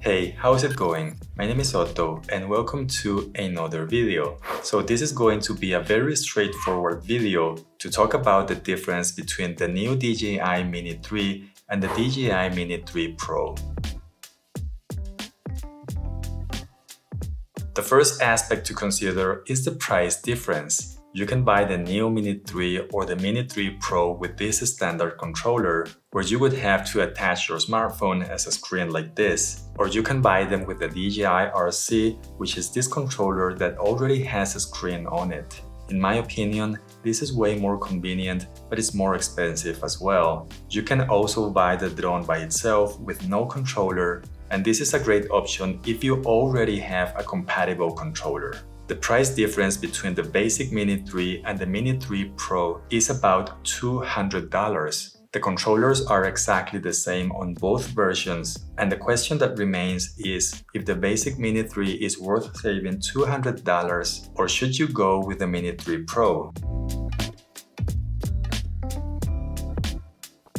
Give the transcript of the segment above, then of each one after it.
Hey, how's it going? My name is Otto and welcome to another video. So this is going to be a very straightforward video to talk about the difference between the new DJI Mini 3 and the DJI Mini 3 Pro. The first aspect to consider is the price difference. You can buy the new Mini 3 or the Mini 3 Pro with this standard controller, where you would have to attach your smartphone as a screen like this, or you can buy them with the DJI RC, which is this controller that already has a screen on it. In my opinion, this is way more convenient, but it's more expensive as well. You can also buy the drone by itself with no controller, and this is a great option if you already have a compatible controller. The price difference between the basic Mini 3 and the Mini 3 Pro is about $200. The controllers are exactly the same on both versions, and the question that remains is if the basic Mini 3 is worth saving $200 or should you go with the Mini 3 Pro?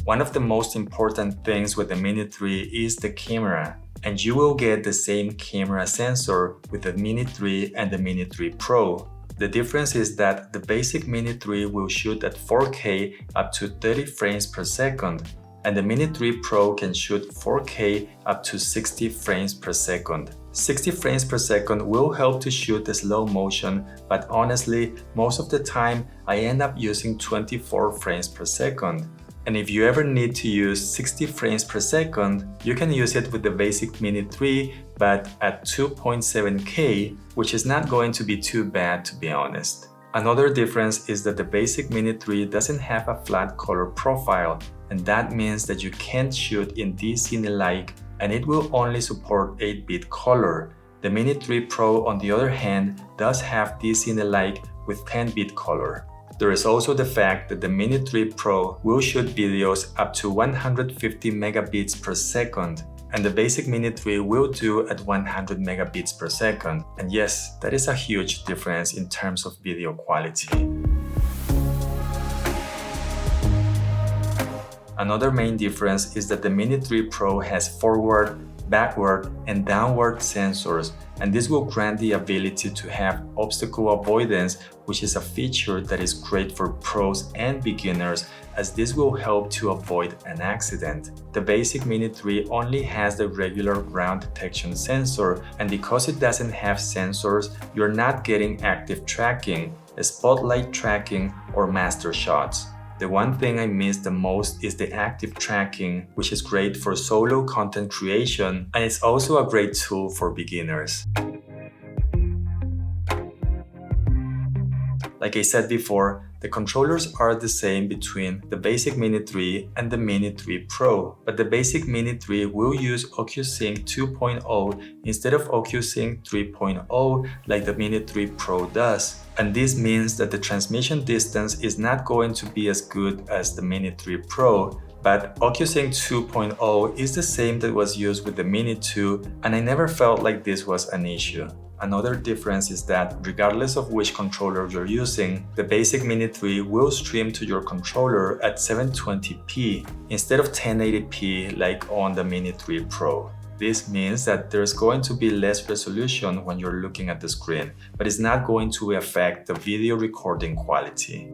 One of the most important things with the Mini 3 is the camera, and you will get the same camera sensor with the Mini 3 and the Mini 3 Pro. The difference is that the basic Mini 3 will shoot at 4K up to 30 frames per second, and the Mini 3 Pro can shoot 4K up to 60 frames per second. 60 frames per second will help to shoot the slow motion, but honestly, most of the time I end up using 24 frames per second. And if you ever need to use 60 frames per second, you can use it with the basic Mini 3, but at 2.7K, which is not going to be too bad, to be honest. Another difference is that the basic Mini 3 doesn't have a flat color profile, and that means that you can't shoot in D-Cine-like, and it will only support 8-bit color. The Mini 3 Pro, on the other hand, does have D-Cine-like with 10-bit color. There is also the fact that the Mini 3 Pro will shoot videos up to 150 megabits per second, and the basic Mini 3 will do at 100 megabits per second. And yes, that is a huge difference in terms of video quality. Another main difference is that the Mini 3 Pro has forward, backward, and downward sensors, and this will grant the ability to have obstacle avoidance, which is a feature that is great for pros and beginners, as this will help to avoid an accident. The basic Mini 3 only has the regular ground detection sensor, and because it doesn't have sensors, you're not getting active tracking, spotlight tracking, or master shots. The one thing I miss the most is the active tracking, which is great for solo content creation, and it's also a great tool for beginners. Like I said before, the controllers are the same between the basic Mini 3 and the Mini 3 Pro, but the basic Mini 3 will use OcuSync 2.0 instead of OcuSync 3.0 like the Mini 3 Pro does. And this means that the transmission distance is not going to be as good as the Mini 3 Pro, but OcuSync 2.0 is the same that was used with the Mini 2, and I never felt like this was an issue. Another difference is that regardless of which controller you're using, the basic Mini 3 will stream to your controller at 720p instead of 1080p like on the Mini 3 Pro. This means that there's going to be less resolution when you're looking at the screen, but it's not going to affect the video recording quality.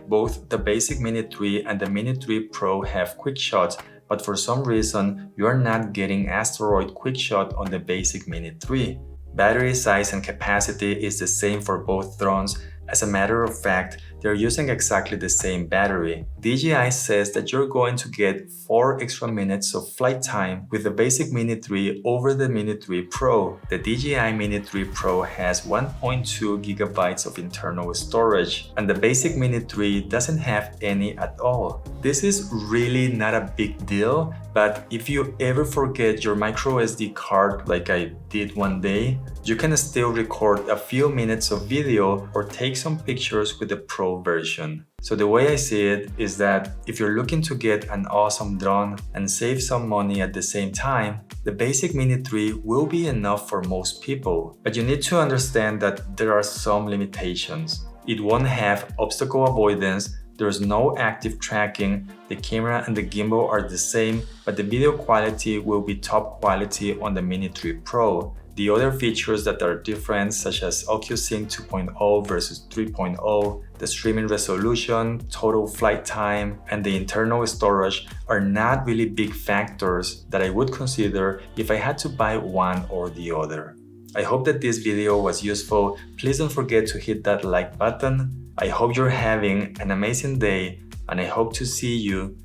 Both the basic Mini 3 and the Mini 3 Pro have quick shots, but for some reason, you are not getting asteroid quick shot on the basic Mini 3. Battery size and capacity is the same for both drones. As a matter of fact, they're using exactly the same battery. DJI says that you're going to get 4 extra minutes of flight time with the basic Mini 3 over the Mini 3 Pro. The DJI Mini 3 Pro has 1.2 gigabytes of internal storage, and the basic Mini 3 doesn't have any at all. This is really not a big deal, but if you ever forget your micro SD card like I did one day, you can still record a few minutes of video or take some pictures with the Pro version. So the way I see it is that if you're looking to get an awesome drone and save some money at the same time, the basic Mini 3 will be enough for most people. But you need to understand that there are some limitations. It won't have obstacle avoidance, There's no active tracking, the camera and the gimbal are the same, but the video quality will be top quality on the Mini 3 Pro. The other features that are different, such as OcuSync 2.0 versus 3.0, the streaming resolution, total flight time, and the internal storage are not really big factors that I would consider if I had to buy one or the other. I hope that this video was useful. Please don't forget to hit that like button. I hope you're having an amazing day, and I hope to see you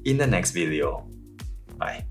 in the next video. Bye.